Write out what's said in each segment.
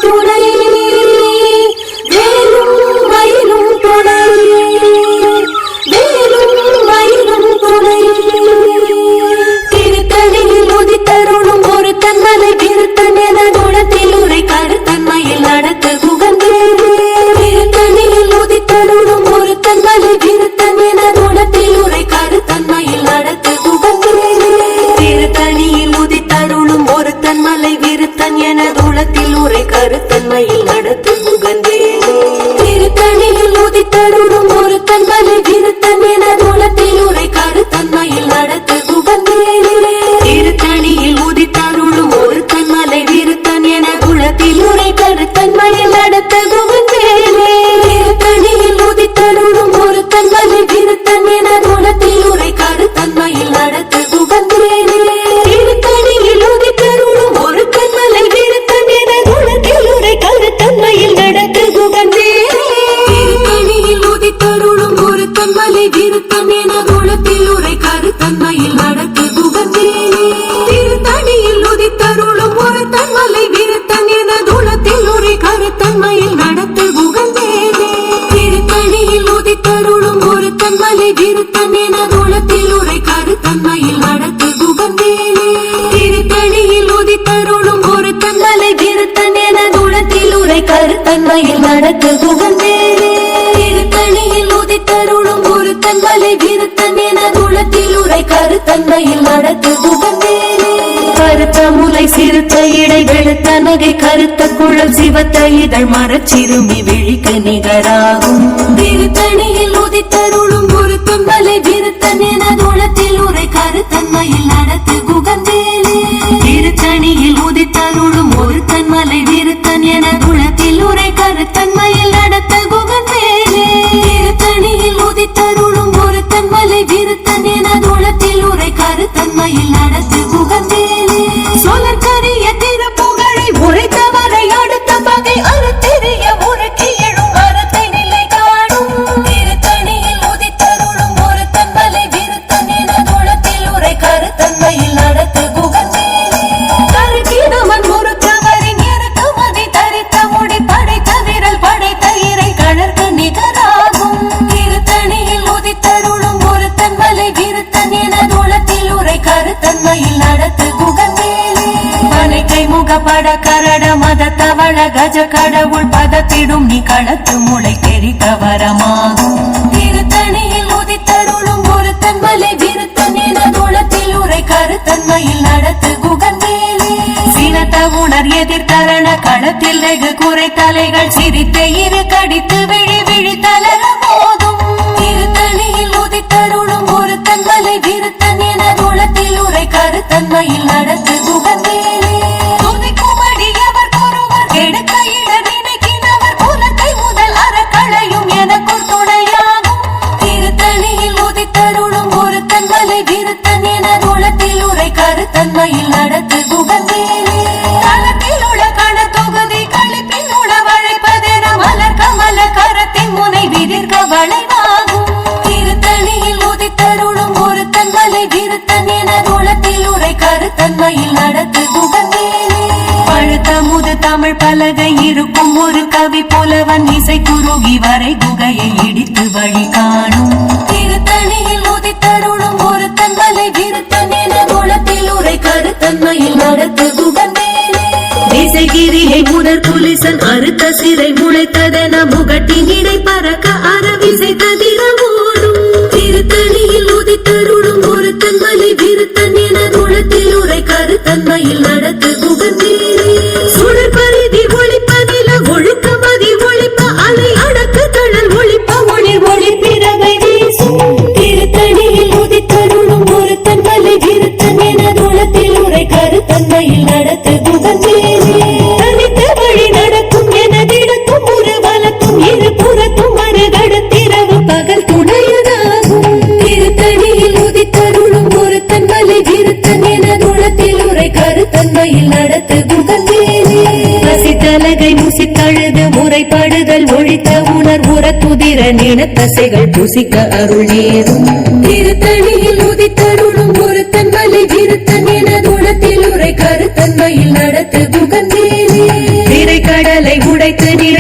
துணை வேலும் மயிலும் துணை வேலும் மயிலும் துணை திருத்தணியில் உதித்தருளும் ஒரு தன்மலை விருத்தன் என குணத்தில் உரை கருத்தன்மையில் நடத்து குகந்தே திருத்தணியில் உதித்தருளும் ஒரு தன்மலை விருத்தன் என குணத்தில் உரை கருத்தன்மையில் நடத்து குகந்தே திருத்தணியில் உதித்தருளும் ஒரு தன்மலை விருத்தன் என குணத்தில் உரை கருத்தன்மையில் நடத்து குகந்தே திருத்தணியில் உதித்தருளும் ஒரு தன்மலை விருத்தன் என குணத்தில் உரை கருத்தன்மையில் நடத்து குகந்தே திருத்தணியில் உதித்தருளும் ஒரு தன்மலை விருத்தன் என குணத்தில் உரை கருத்தன்மையில் நடத்து குகந்தே திருத்தணியில் உதித்தருளும் ஒரு தன்மலை விருத்தன் என குணத்தில் உரை கருத்தன்மையில் நடத்து குகந்தே திருத்தணியில் உதித்தருளும் ஒரு தன்மலை விருத்தன் என குணத்தில் உரை கருத்தன்மையில் நடத்து குகந்தே திருத்தணியில் உதித்தருளும் ஒரு தன்மலை விருத்தன் என குணத்தில் உரை கருத்தன்மையில் நடத்து குகந்தே திருத்தணியில் உதித்தருளும் ஒரு தன்மலை விருத்தன் என குணத்தில் உரை கருத்தன்மையில் நடத்து குகந்தே திருத்தணியில் உதித்தருளும் ஒரு தன்மலை விருத்தன் என குணத்தில் உரை கருத்தன்மையில் நடத்து குகந்தே திருத்தணியில் உதித்தருளும் ஒரு தன்மலை விருத்தன் என குணத்தில் உரை கருத்தன்மையில் நடத்து குகந்தே திருத்தணியில் உதித்தருளும் ஒரு தன்மலை விருத்தன் என குணத்தில் உரை கருத்தன்மையில் நடத்து குகந்தே கருத்த முலை சிறுத்த இடை வெளுத்த நகை கருத்த குழல் சிவத்த இதழ் மரச்சிறுமி விழிக்கு நிகராகும் திருத்தணியில் உதித்தருளும் ஒரு தன்மலை விருத்தன் என குணத்தில் உரை கருத்தன்மையில் நடத்து குகந்தே திருத்தணியில் உதித்தருளும் ஒரு தன்மலை விருத்தன் என குணத்தில் உரை கருத்தன்மையில் நடத்த குகந்தே திருத்தணியில் உதித்தருளும் ஒரு தன்மலை விருத்தன் என குணத்தில் உரை கருத்தன்மையில் நடத்து குகந்தே சொலற்கரிய திருப்புகழை உரைத்தவரை அடுத்த பகை அறுத்தெறிய முறுக்கி எழும் அறத்தை நிலை காணும் திருத்தணியில் உதித்தருளும் ஒரு தன்மலை விருத்தன் என குணத்தில் உரை கருத்தன்மையில் நடத்து குகந்தே கருக்கினவன் முறுக்கவரின் இறக்குமதி தரித்த முடி படைத்த விரல் படைத்த இறை கழற்கு நிகராகும் திருத்தணியில் உதித்தருளும் ஒரு தன்மலை விருத்தன் என குணத்தில் உரை கருத்தன்மையில் நடத்து குகந்தே மலைக்கை முகப்பட கரட மத தவள கஜ கடவுள் பதத்திடும் நீ களத்து முளை தெரிக்க வரமாகும் திருத்தணியில் உதித்தருளும் ஒரு தன்மலை விருத்தன் என குணத்தில் உரை கருத்தன்மையில் நடத்து குகந்தே சினத்த உணர் எதிர்கரண களத்தில் வெகு குறை தலைகள் சிரித்த இரு கடித்து விழி விழி தளர போதும் திருத்தணியில் உதித்தருளும் ஒரு தன்மலை விருத்தன் என குணத்தில் உரை கருத்தன்மையில் நடத்து குகந்தே துதிக்கும் அடியவர் ஒருவர் கெடுக்க இட நினைக்கினவர் புலத்தை முதல் அறக்களையும் எனக்குள் துணையாகும் திருத்தணியில் உதித்தருளும் ஒரு தன்மலை விருத்தன் என குணத்தில் உரை கருத்தன்மையில் நடத்து குகந்தே தளத்தில் உள்ள கண தொகுதி கழிப்பின் உணவழைப்பதென மலர் கமல கரத்தின் முனை விதிர்க்க வளைவாகும் திருத்தணியில் உதித்தருளும் ஒரு தன்மலை விருத்தன் என குணத்தில் உரை கருத்தன்மையில் நடத்து குகந்தே பழுத்த முது தமிழ் பலகை இருக்கும் ஒரு கவி புலவன் இசை குறுகி வரை குகையை இடித்து வழி காணும் திருத்தணியில் உதித்தருளும் ஒரு தன்மலை விருத்தன் என குணத்தில் உரை கருத்தன்மையில் நடத்து குகந்தே திசைகிரியை முதற் புலிசன் அறுத்த சிறை முளைத்ததென முகட்டின் இடை பறக்க அறவிசை ததிர ஓடும் திருத்தணியில் உதித்தருளும் ஒரு தன்மலை விருத்தன் என குணத்தில் உரை கருத்தன்மையில் நடத்து குகந்தே சுழற் பரிதி ஒளிப்பதில ஒழுக்க மதி ஒளிப்ப அலை அடக்கு தழல் ஒளிப்ப ஒளிர் ஒளி பிறவை வீசும் திருத்தணியில் உதித்தருளும் ஒரு தன்மலை விருத்தன் என குணத்தில் உரை கருத்தன்மையில் நடத்து குகந்தே தனித்த வழி நடக்கும் என திடத்தும் ஒரு வலத்தும் இரு புறத்தும் மறுகடத்திரவு பகல் துணையதாகும் திருத்தணியில் உதித்தருளும் ஒரு தன்மலை விருத்தன் என குணத்தில் உரை கருத்தன்மையில் நடத்து குகந்தே பசித்தலகை முசித்தழுது முறைப்படுதல் ஒழித்த உணர் உற துதிர நினத்தசைகள் புசிக்க அருள் நேரும் திருத்தணியில் உதித்தருளும் ஒரு தன்மலை விருத்தன் என குணத்தில் உரை கருத்தன்மையில் நடத்து குகந்தே திரைக்கட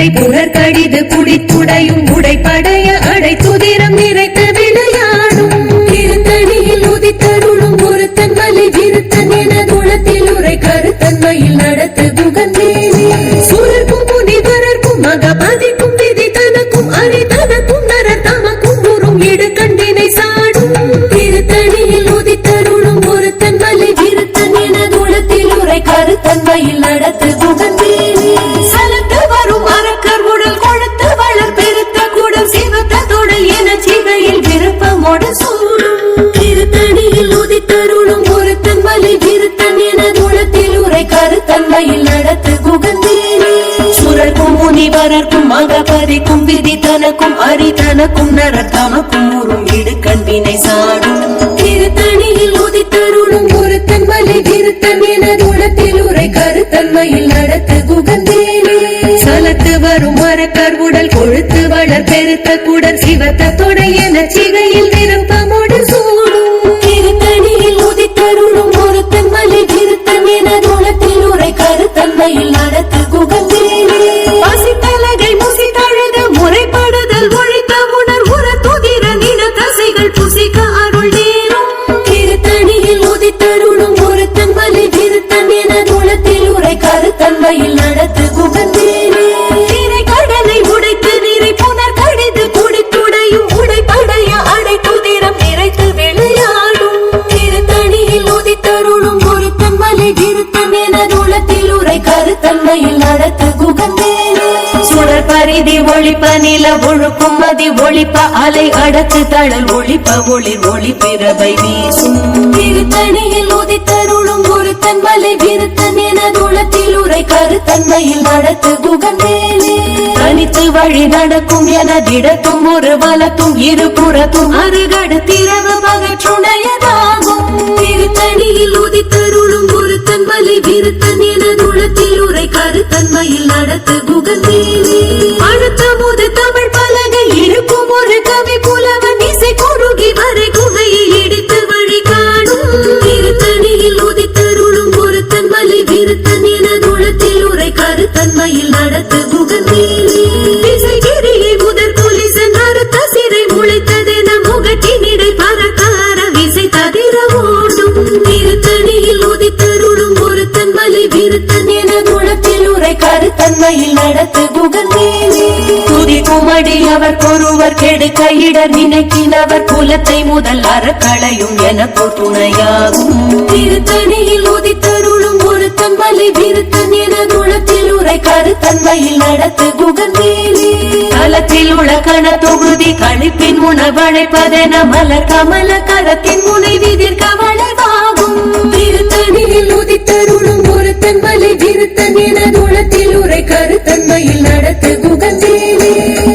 கடலை புனர் கடிது குடித்துடையும் உடைப்படைய அடைத்துதிரம் நிறைத்து விளையாடும் திருத்தணியில் உதித்தருளும் ஒருத்தன் மலை விருத்தன் என குணத்தில் உரை கருத்தன்மையில் நடத்து குகந்தேனே சூரர்க்கும் முனிவரர்க்கும் மகபதிக்கும் விதி தனக்கும் அரிதனக்கும் நரர் தமக்கும் உறும் இடு கண்டினை சாடும் திருத்தணியில் உதித்தருளும் ஒருத்தன் மலை விருத்தன் என குணத்தில் உரை கருத்தன்மையில் நடத்து குகந்தேனே சலத்து வரும் அரக்கர் உடல் கொழுத்து வளர் பெருத்த குடல் சிவத்த தொடல் என சிவையில் விருப்பமோடு சூடும் திருத்தணியில் உதித்தருளும் ஒருத்தன் மலை விருத்தன் என குணத்தில் உரை கருத்தன்மையில் நடத்து குகந்தேனே சுரர்க்கும் முனிவரர்க்கும் மகபதிக்கும் விதி தனக்கும் அரிதனக்கும் நரர் தமக்கும் உறும் இடு கண்பினை சாடும் திருத்தணியில் உதித்தருளும் ஒருத்தன் மலை விருத்தன் என குணத்தில் உரை கருத்தன்மையில் நடத்து குகந்தேனே சலத்து வரும் மரக்கர் உடல் கொழுத்து வளர் பெருத்த குடல் சிவத்த தொடை என சிகையில் விருப்பமோடு சூடும் திருத்தணியில் உதித்தருளும் ஒருத்தன் மலை விருத்தன் என குணத்தில் உரை கருத்தன்மையில் நடத்து குகந்தேனே பசித்தலகை முசி தழுத முறைப்படுதல் ஒழித்த உணர் உர துதிர நின தசைகள் புசிக்க அருள் நேரும் திருத்தணியில் உதித்தருளும் ஒருத்தன் மலை விருத்தன் என குணத்தில் உரை கருத்தன்மையில் நடத்து குகந்தேனே திரை கடலை உடைத்து நீரை புனர் கடிது குடித்துடையும் உடைப்படைய அடைத்துதிரம் நிறைத்து விளையாடும் திருத்தணியில் உதித்தருளும் ஒருத்தன் மலை விருத்தன் என குணத்தில் உரை கருத்தன்மையில் நடத்து குகந்தேனே சுடர் பரிதி ஒளிப்ப நில ஒழுக்கும் மதி ஒளிப்ப அலை அடக்கு தழல் ஒளிப்ப ஒளிர் ஒளி பிறவை வீசும் திருத்தணியில் உதித்தருளும் ஒருத்தன் மலை விருத்தன் என குணத்தில் உரை கருத்தன்மையில் நடத்து குகந்தேனே தனித்து வழி நடக்கும் என திடத்தும் ஒரு வலத்தும் இரு புறத்தும் அருகடு திறவு பகற்றுணையதாகும் திருத்தணியில் உதித்தருளும் ஒருத்தன் மலை விருத்தன் என குணத்தில் உரை கருத்தன்மையில் நடத்து குகந்தேனே அடுத்த முது தமிழ் பலகை இருக்கும் ஒரு கவி புலவன் இசை குறுகி வரை குகையை இடித்து வழி காணும் திருத்தணியில் உதித்தருளும் ஒருத்தன் மலை விருத்தன் என குணத்தில் உரை கருத்தன்மையில் நடத்து குகந்தேனே இசைகிரியை முதற் குலிசன் அறுத்த சிறை முளைத்ததென முகட்டினிடை பறக்கார விசை தவிர ஓடும் திருத்தணியில் உதித்தருளும் ஒருத்தன் மலை விருத்தன் என குணத்தில் உரை கருத்தன்மையில் நடத்து குகந்தேனே துதி குமடி அவர் ஒருவர் கெடுக்க இடர் நினைக்கினவர் குலத்தை முதல் அறக்களையும் எனக்கு துணையாகும் திருத்தணியில் உதித்தருளும் ஒருத்தன் மலை விருத்தன் என குணத்தில் உரை கருத்தன்மையில் நடத்து குகந்தேனே தலத்தில் உள்ள கண தொகுதி கணிப்பின் உணவழைப்பதென மலர் கமல கரத்தின் முனை விதிர்க்க வளைவாகும் திருத்தணியில் உதித்தருளும் ஒருத்தன் மலை விருத்தன் என குணத்தில் உரை கருத்தன்மையில் நடத்து குகந்தேனே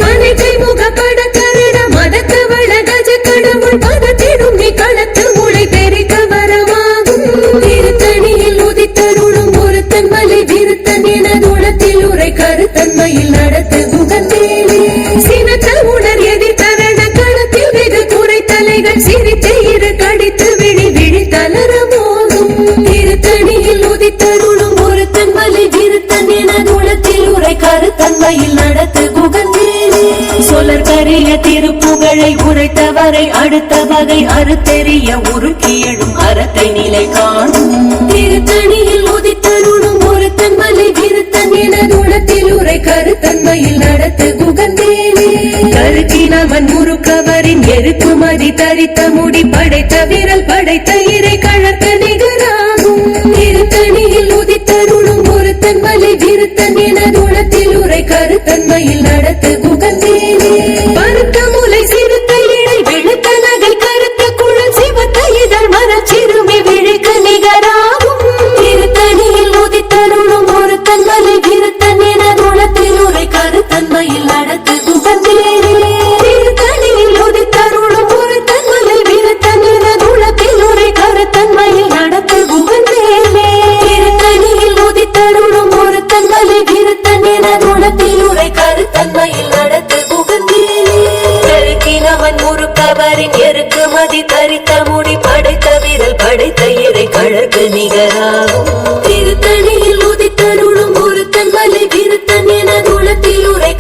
அனைத்தை முகப்பட கருட மதக்க வள கஜ கடவுள் பதத்திடும் நீ களத்து உளை பெருக்க வரமாகும் திருத்தணியில் உதித்தருளும் ஒருத்தன் மலை விருத்தன் என குணத்தில் உரை கருத்தன்மையில் நடத்து குகந்தேனே சினத்த உணர் எதிர்த்தரண களத்தில் வெகு குறை தலைகள் சிரித்த இரு கடித்து விழி விழி தளர மோதும் திருத்தணியில் உதித்தருளும் ஒருத்தன் மலை விருத்தன் என குணத்தில் உரை கருத்தன்மையில் நடத்து குகந்தேனே சொலர் கரிய திருப்புகழை உரைத்தவரை அடுத்த வகை அறுத்தெறிய உருக்கி எழும் அறத்தை நிலை காணும் திருத்தணியில் உதித்தருளும் ஒருத்தன் மலை விருத்தன் என குணத்தில் உரை கருத்தன்மையில் நடத்து குகந்தேனே கருக்கினவன் முறுக்கவரின் எருக்குமதி தரித்த முடி படைத்த விரல் படைத்த இறை கழக்க நிகராகும் திருத்தணியில் உதித்தருளும் ஒருத்தன் மலை விருத்தன் என குணத்தில் உரை கருத்தன்மையில் நடத்து குகந்தேனே பருத்த முலை சிறுத்த இடை வெளுத்த நகை கருத்த குழல் சிவத்த இதழ் மரச்சிறுமி விழிக்க நிகராகும் திருத்தணியில் உதித்தருளும் ஒருத்தன் மலை விருத்தன் என குணத்தில் உரை கருத்தன்மையில் நடத்து குகந்தேனே திருத்தணியில் உதித்தருளும் ஒருத்தன் மலை விருத்தன் என குணத்தில் உரை கருத்தன்மையில் நடத்து குகந்தேனே திருத்தணியில் உதித்தருளும் ஒருத்தன் மலை விருத்தன் என குணத்தில் உரை கருத்தன்மையில் நடத்து குகந்தேனே கருக்கினவன் முறுக்கவரின் எருக்கு மதி தரித்த முடி படைத்த விரல் படைத்த இறை கழற்கு நிகராகும் திருத்தணியில் உதித்தருளும் ஒருத்தன் மலை விருத்தன் என குணத்தில் உரை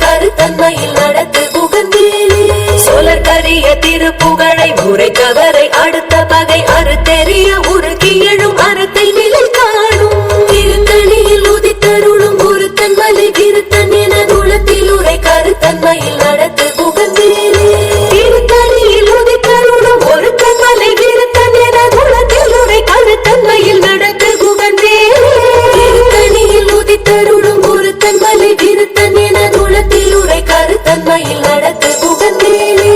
உரைத்தறிய திருப்புகழை உரைத்தவரை அடுத்த பகை அறுத்தெறிய உருக்கி எழும் அறத்தை நிலை காணும் திருத்தணியில் உதித்தருளும் ஒரு தன்மலை விருத்தன் என குலத்தில் உரை கருத்தன்மையில் நடத்து புகழ்ந்தேனே திருத்தணியில் உதித்தருளும் ஒரு தன்மலை விருத்தன் என குலத்தில் உரை கருத்தன்மையில் நடத்து புகழ்ந்தேனே திருத்தணியில் உதித்தருளும் ஒரு தன்மலை விருத்தன் என குலத்தில் உரை கருத்தன்மையில் நடத்து புகழ்ந்தேனே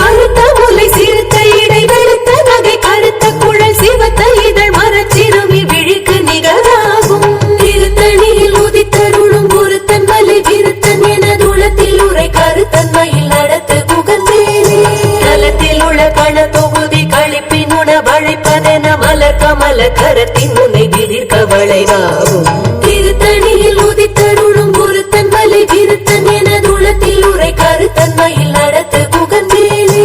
அறுத்த முலை சிறுத்த இடை வெளுத்த நகை கருத்த குழல் சிவத்த இதழ் மரச்சிறுமி விழிக்கு நிகராகும் திருத்தணியில் உதித்தருளும் ஒரு தன்மலை விருத்தன் என குலத்தில் உரை கருத்தன்மையில் நடத்து புகழ்ந்தேனே தலத்தில் உள்ள கண தொகுதி களிப்பின் உணவழைப்பதென மலர் கமல கரத்தின் முனை விதிர்க்க வளைவாகும் திருத்தணியில் உதித்தருளும் ஒரு தன்மலை விருத்தன் என குலத்தில் உரை கருத்தன்மையில் நடத்து புகழ்ந்தேனே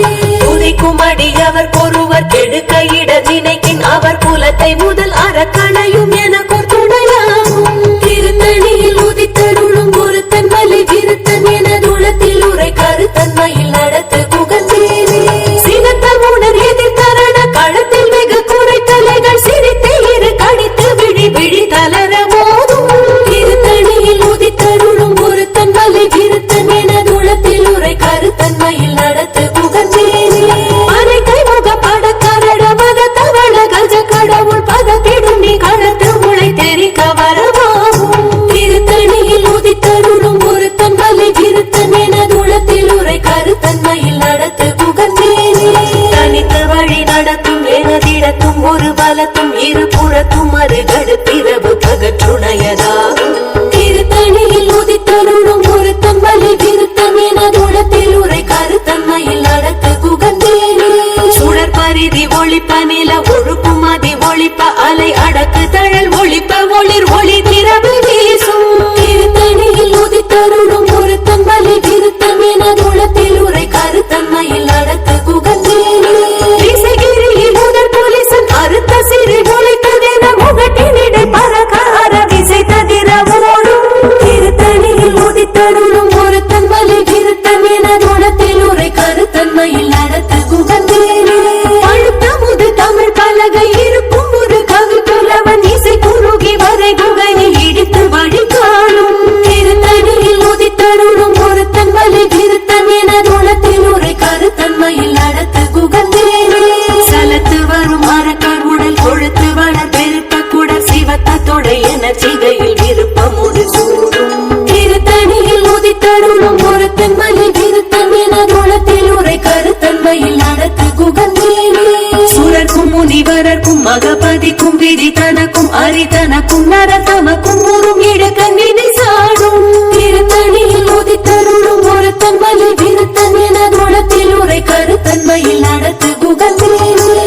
உதிக்கும் அடியவர் பொறுவர் கெடுக்க இட நினைக்கின் அவர் குலத்தை முதல் அறக்கணையும் என கொத்துணையாகும் திருத்தணியில் உதித்தருளும் ஒரு தன்மலை விருத்தன் என குலத்தில் உரை கருத்தன்மையில் நடத்து புகழ்ந்தேனே சினத்த உணர் எதிர்த்தரண களத்தில் வெகு குறை தலைகள் சிரித்து இரு கடித்து விழி விழி தளர போதும் திருத்தணியில் உதித்தருளும் ஒரு தன்மலை விருத்தன் என குலத்தில் உரை கருத்தன்மையில் நடத்து புகழ்ந்தேனே அனைத்தை முக பட கரட மத தவள கஜ கடவுள் பதத்திடும் நீ கடத்து உளை தெரிக்க வரவாகும் திருத்தணியில் உதித்தருளும் ஒரு தன்மலை விருத்தன் என குலத்தில் உரை கருத்தன்மையில் நடத்து புகழ்ந்தேனே தனித்து வழி நடத்தும் எனதிடத்தும் ஒரு பலத்தும் இரு புறத்தும் அருகடுத்திரவு பகற்றுணையதாகும் திருத்தணியில் உதித்தருளும் ஒரு தன்மலை விருத்தன் என குலத்தில் உரை கருத்தன்மையில் நடத்து புகழ்ந்தேனே சுடர் பரிதி ஒளிப்ப நில ஒழுக்கும் அதி ஒளிப்ப அலை அடக்கு தழல் ஒளிப்ப ஒளிர் ஒளி திரவு வீசும் திருத்தணியில் உதித்தருளும் ஒரு தன்மலை விருத்தன் என குலத்தில் உரை கருத்தன்மையில் நடத்து புகழ்ந்தேனே விசைகிரியில் முதற் புலிசன் அறுத்த சிறை ஒளித்ததென முகட்டினிடை பரகார விசை ததிர ஓடும் திருத்தணியில் உதித்தருளும் ஒரு தன்மலை விருத்தன் என குலத்தில் உரை கருத்தன்மையில் நடத்து புகழ்ந்தேனே பழுத்த முது தமிழ் பலகை இருக்கும் ஒரு கவி புலவன் இசை குறுகி வரை குகையை இடித்து வழி காணும் திருத்தணியில் உதித்தருளும் ஒரு தன்மலை விருத்தன் என குலத்தில் உரை கருத்தன்மையில் நடத்து புகழ்ந்தேனே சலத்து வரும் மரக்கர் உடல் கொழுத்து வளர் பெருத்த குடல் சிவத்த தொடை என சிகையில் விருப்பமுடு சூடும் திருத்தணியில் உதித்தருளும் ஒரு தன்மலை விருத்தன் என குலத்தில் உரை கருத்தன்மையில் நடத்து புகழ்ந்தேனே சுரர்க்கும் முனிவரர்க்கும் மகபதிக்கும் விதி தனக்கும் அரிதனக்கும் நரதமக்கும் உறும் இடக்கண்ணினை சாடும் திருத்தணியில் உதித்தருளும் ஒரு தன்மலை விருத்தன் என குலத்தில் உரை கருத்தன்மையில் நடத்து புகழ்ந்தேனே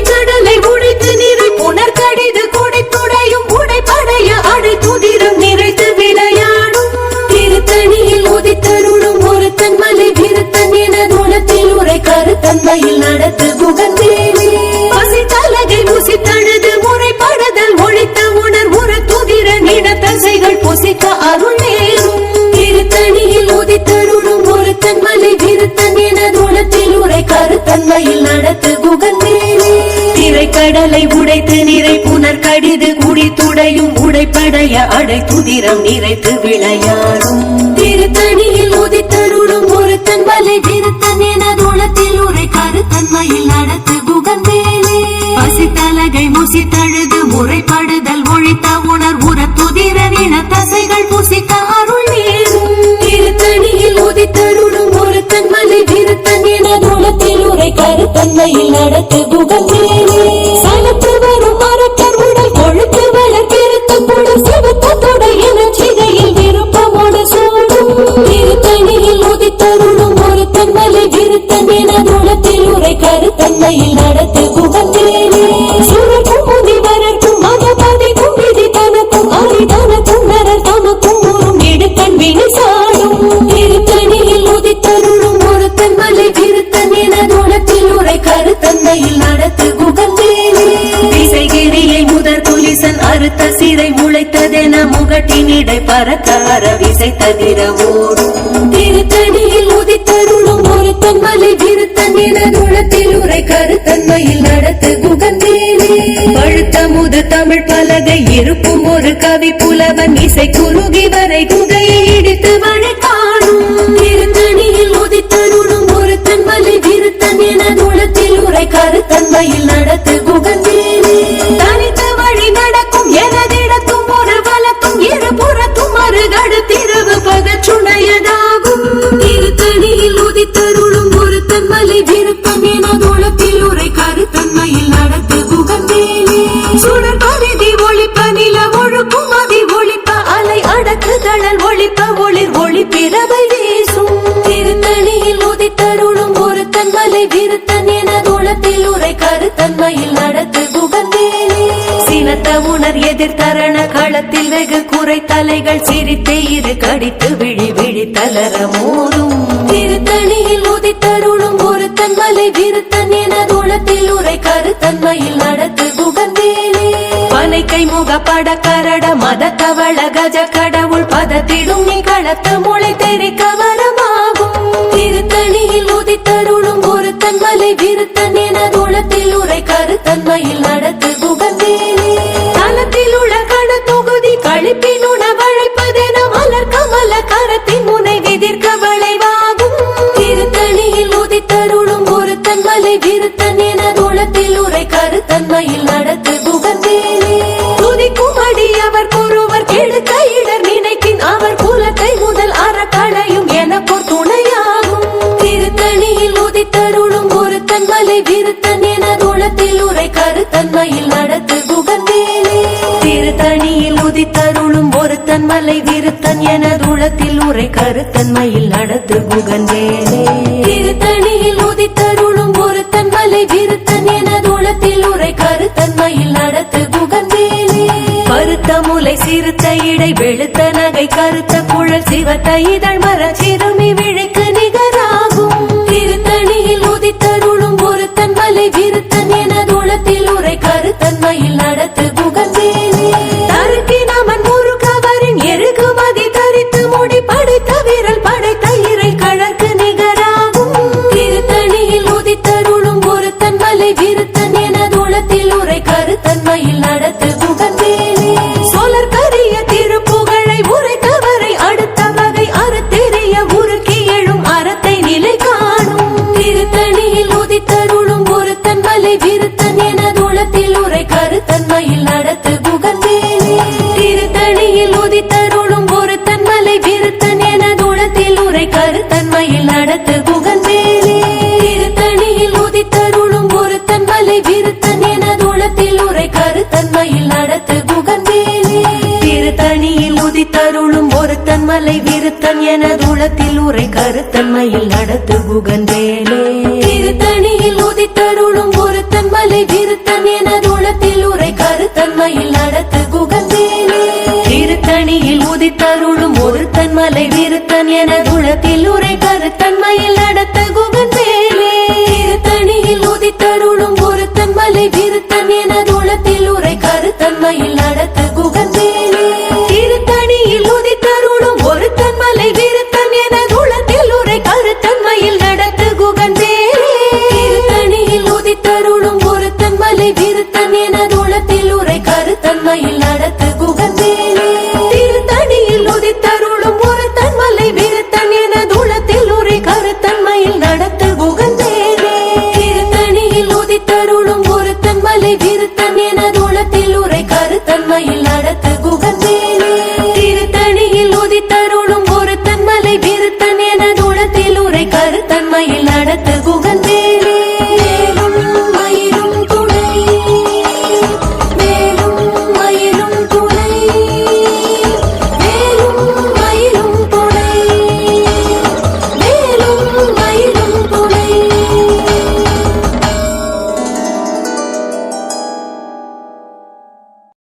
கடலை உடைத்து நிறை புனர் கடிது கொடைத்துடையும் உடைப்படைய அடை துதிரம் நிறைத்து விளையாடும் திருத்தணியில் உதித்தருளும் ஒரு தன்மலை விருத்தன் என குலத்தில் உரை கருத்தன்மையில் நடத்து புகழ்ந்தேனே பசி தலகை முசி தழுது முறைப்படுதல் ஒழித்த உணர் உர துதிர நிட தசைகள் பொசிக்க அருள் நேரும் திருத்தணியில் உதித்தருளும் ஒரு தன்மலை விருத்தன் என குலத்தில் உரை கருத்தன்மையில் நடத்து புகழ்ந்தேனே திரைக்கடலை உடைத்து நிறை புனர் கடிது குடித்துடையும் உடைப்படைய அடை துதிரம் நிறைத்து விளையாடும் திருத்தணியில் உதித்தருளும் ஒரு தன்மலை விருத்தன் என குலத்தில் உரை கருத்தன்மையில் நடத்து புகழ்ந்தேனே பசி தலகை முசி தழுது முறைப்படுதல் ஒழித்த உணர் உர துதிர நில தசைகள் புசிக்க அருள் நேரும் திருத்தணியில் உதித்தருளும் ஒரு தன்மலை விருத்தன் என குலத்தில் உரை கருத்தன்மையில் நடத்து புகழ்ந்தேனே சலத்து வரும் மரக்கர் உடல் கொழுத்து வளர் பெருத்த குடல் சிவத்த தொடை என சிகையில் விருப்பமோடு சூடும் திருத்தணியில் உதித்தருளும் ஒரு தன்மலை விருத்தன் என குலத்தில் உரை கருத்தன்மையில் நடத்து புகழ்ந்தேனே சுரர்க்கும் முனிவரர்க்கும் மகபதிக்கும் விதி தனக்கும் அரிதனக்கும் நரர் தமக்கும் உறும் எடுக்கண் வினை சாடும் திருத்தணியில் உதித்தருளும் ஒரு தன்மலை விருத்தன் என குலத்தில் உரை கருத்தன்மையில் நடத்து புகழ்ந்தேனே விசைகிரியை முதற் புலிசன் அறுத்த சிறை முளைத்ததென முகட்டினிடை பரக்கார விசை ததிர ஓடும் திருத்தணியில் உதித்தருளும் ஒரு தன்மலை விருத்தன் எனதுளத்தில் உரை கருத்தன்மையில் நடத்து குகந்தேனே பழுத்த முது தமிழ் பலகை இருக்கும் ஒரு கவி புலவன் இசை குறுகி வரை குகையை இடித்து வழி காணும் திருத்தணியில் உதித்தருளும் ஒரு தன்மலை விருத்தன் எனதுளத்தில் உரை கருத்தன்மையில் நடத்து குகந்தேனே தனித்த வழி நடக்கும் எனதிடத்தும் ஒரு வழக்கும் இருபுறத்தும் மறுகடு திருவு பகச்சுணையதாகும் திருத்தணியில் உதித்தருளும் ஒரு தன்மலை விருப்பம் எனதுளத்தில் உரை கருத்தன்மையில் நடத்து குகந்தேனே சுடர் பரிதி ஒளிப்ப நில ஒழுக்கும் அதி ஒளிப்ப அலை அடக்கு தழல் ஒளிப்ப ஒளிர் ஒளி பிறவை வீசும் திருத்தணியில் உதித்தருளும் ஒரு தன்மலை விருத்தன் எனதுளத்தில் உரை கருத்தன்மையில் நடத்து குகந்தேனே சினத்த உணர் எதிர் தரண களத்தில் வெகு குறை தலைகள் சிரித்தே இரு கடித்து விழி விழி தளர மோதும் திருத்தணியில் உதித்தருளும் ஒரு தன்மலை விருத்தன் எனதுளத்தில் உரை கருத்தன்மையில் நடத்து குகந்தேனே பனைக்கை முகப்பட கரட மத தவள கஜ கடவுள் பதத்திடும் நீ களத்த மொழி தெரிக்க வரமாகும் திருத்தணியில் உதித்தருளும் ஒரு தன்மலை விருத்தன் எனதுளத்தில் உரை கருத்தன்மையில் நடத்து குகந்தேனே தலத்தில் உள்ள கண தொகுதி கழிப்பின் உணவழைப்பதென மலர் கமல கரத்தின் முனை விதிர்க்க வளைவாகும் திருத்தணியில் உதித்தருளும் ஒரு தன்மலை விருத்தன் எனதுளத்தில் உரை கருத்தன்மையில் நடத்து குகந்தேனே துதிக்கும் அடியவர் ஒருவர் கெடுக்க இடர் நினைக்கின் அவர் குலத்தை முதல் அறக்களையும் எனக்கோர் துணையாகும் திருத்தணியில் உதித்தருளும் ஒரு தன்மலை விருத்தன் எனதுளத்தில் உரை கருத்தன்மையில் நடத்து குகந்தேனே திருத்தணியில் உதித்தருளும் ஒரு தன்மலை விருத்தன் எனதுளத்தில் உரை கருத்தன்மையில் நடத்து குகந்தேனே திருத்தணியில் உதித்தருளும் ஒரு தன்மலை விருத்தன் எனதுளத்தில் உரை கருத்தன்மையில் நடத்து குகந்தேனே பருத்த முலை சிறுத்த இடை வெளுத்த நகை கருத்த குழல் சிவத்த இதழ் மர சிறுமி விழிக்கு நிகராகும் திருத்தணியில் உதித்தருளும் ஒரு தன்மலை விருத்தன் எனதுளத்தில் உரை கருத்தன்மையில் நடத்து குகந்தேனே தருக்கி நமன் முருகவரின் எருகுமதி தரித்து முடி படைத்த விரல் படைத்த இறை கழற்கு நிகராகும் திருத்தணியில் உதித்தருளும் ஒரு தன்மலை விருத்தன் எனதுளத்தில் உரை கருத்தன்மையில் நடத்து குகந்தேனே சோழர் கரிய திருப்புகழை உரைத்தவரை அடுத்த வகை அறத்தெரிய உருக்கி எழும் அறத்தை நிலை காணும் திருத்தணியில் உதித்தருளும் ஒரு தன்மலை விருத்தன் எனதுளத்தில் உரை கருத்தன்மையில் நடத்து குகந்தேனே திருத்தணியில் உதித்தருளும் ஒரு தன்மலை விருத்தன் எனதுளத்தில் உரை கருத்தன்மையில் நடத்து குகந்தேனே திருத்தணியில் உதித்தருளும் ஒரு தன்மலை விருத்தன் எனதுளத்தில் உரை கருத்தன்மையில் நடத்து குகந்தேனே திருத்தணியில் உதித்தருளும் ஒரு தன்மலை விருத்தன் எனதுளத்தில் உரை கருத்தன்மையில் நடத்து குகந்தேனே திருத்தணியில் உதித்தருளும் ஒரு தன்மலை விருத்தன் எனதுளத்தில் உரை கருத்தன்மையில் நடத்து குகந்தேனே திருத்தணியில் உதித்தருளும் ஒரு தன்மலை விருத்தன் எனதுளத்தில் உரை கருத்தன்மையில் நடத்து குகந்தேனே திருத்தணியில் உதித்தருளும் ஒரு தன்மலை விருத்தன் எனதுளத்தில் உரை கருத்தன்மையில்